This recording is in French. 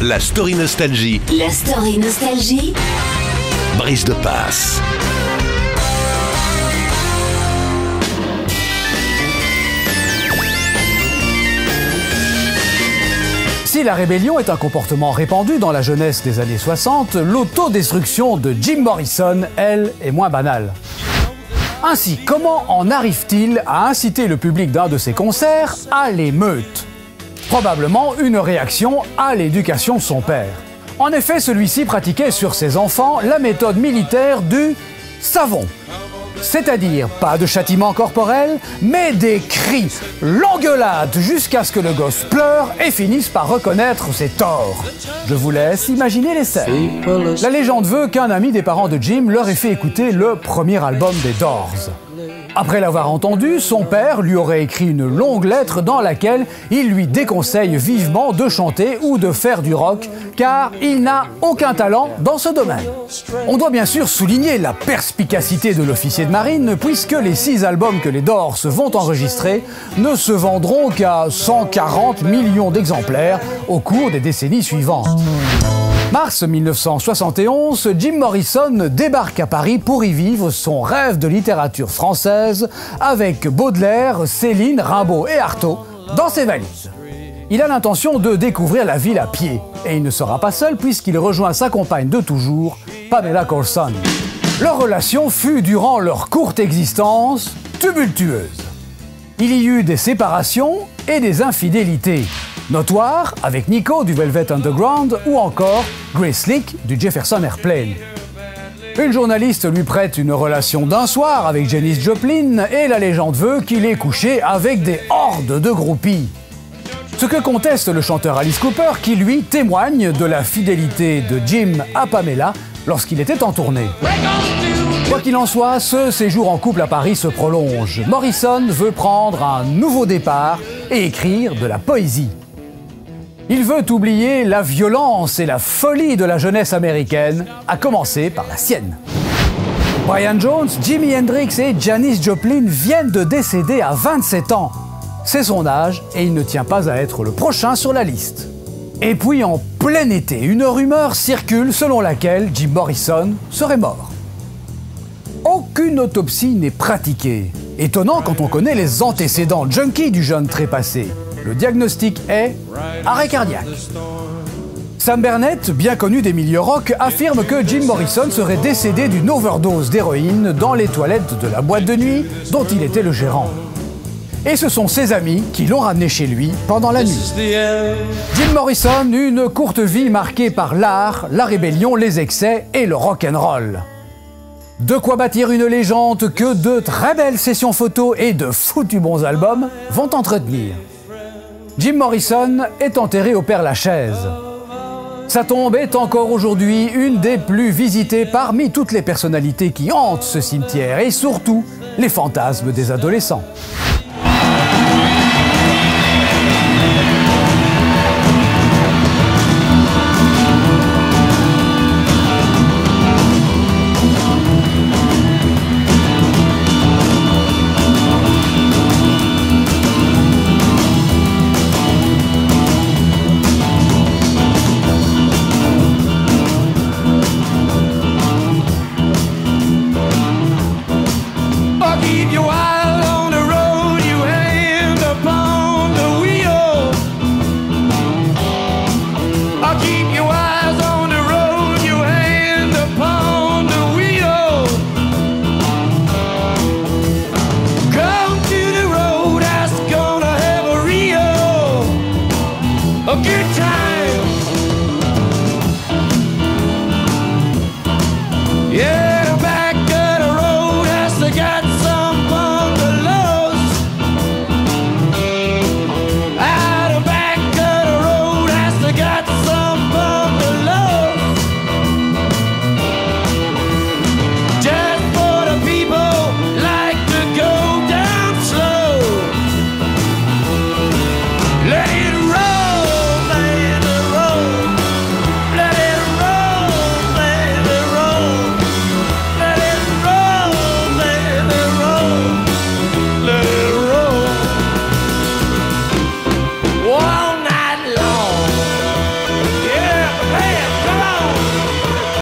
La story nostalgie. La story nostalgie. Brice de Passe. Si la rébellion est un comportement répandu dans la jeunesse des années 60, l'autodestruction de Jim Morrison, elle, est moins banale. Ainsi, comment en arrive-t-il à inciter le public d'un de ses concerts à l'émeute? Probablement une réaction à l'éducation de son père. En effet, celui-ci pratiquait sur ses enfants la méthode militaire du savon. C'est-à-dire pas de châtiment corporel, mais des cris, l'engueulade, jusqu'à ce que le gosse pleure et finisse par reconnaître ses torts. Je vous laisse imaginer les scènes. La légende veut qu'un ami des parents de Jim leur ait fait écouter le premier album des Doors. Après l'avoir entendu, son père lui aurait écrit une longue lettre dans laquelle il lui déconseille vivement de chanter ou de faire du rock, car il n'a aucun talent dans ce domaine. On doit bien sûr souligner la perspicacité de l'officier de marine, puisque les 6 albums que les Doors vont enregistrer ne se vendront qu'à 140 millions d'exemplaires au cours des décennies suivantes. Mars 1971, Jim Morrison débarque à Paris pour y vivre son rêve de littérature française avec Baudelaire, Céline, Rimbaud et Artaud dans ses valises. Il a l'intention de découvrir la ville à pied et il ne sera pas seul puisqu'il rejoint sa compagne de toujours, Pamela Coulson. Leur relation fut durant leur courte existence tumultueuse. Il y eut des séparations et des infidélités. Notoire avec Nico du Velvet Underground ou encore Grace Slick du Jefferson Airplane. Une journaliste lui prête une relation d'un soir avec Janis Joplin et la légende veut qu'il ait couché avec des hordes de groupies. Ce que conteste le chanteur Alice Cooper qui lui témoigne de la fidélité de Jim à Pamela lorsqu'il était en tournée. Quoi qu'il en soit, ce séjour en couple à Paris se prolonge. Morrison veut prendre un nouveau départ et écrire de la poésie. Il veut oublier la violence et la folie de la jeunesse américaine, à commencer par la sienne. Brian Jones, Jimi Hendrix et Janis Joplin viennent de décéder à 27 ans. C'est son âge et il ne tient pas à être le prochain sur la liste. Et puis en plein été, une rumeur circule selon laquelle Jim Morrison serait mort. Aucune autopsie n'est pratiquée. Étonnant quand on connaît les antécédents junkies du jeune trépassé. Le diagnostic est arrêt cardiaque. Sam Bernett, bien connu des milieux rock, affirme que Jim Morrison serait décédé d'une overdose d'héroïne dans les toilettes de la boîte de nuit dont il était le gérant. Et ce sont ses amis qui l'ont ramené chez lui pendant la nuit. Jim Morrison, une courte vie marquée par l'art, la rébellion, les excès et le rock'n'roll. De quoi bâtir une légende que de très belles sessions photos et de foutus bons albums vont entretenir. Jim Morrison est enterré au Père-Lachaise. Sa tombe est encore aujourd'hui une des plus visitées parmi toutes les personnalités qui hantent ce cimetière et surtout les fantasmes des adolescents.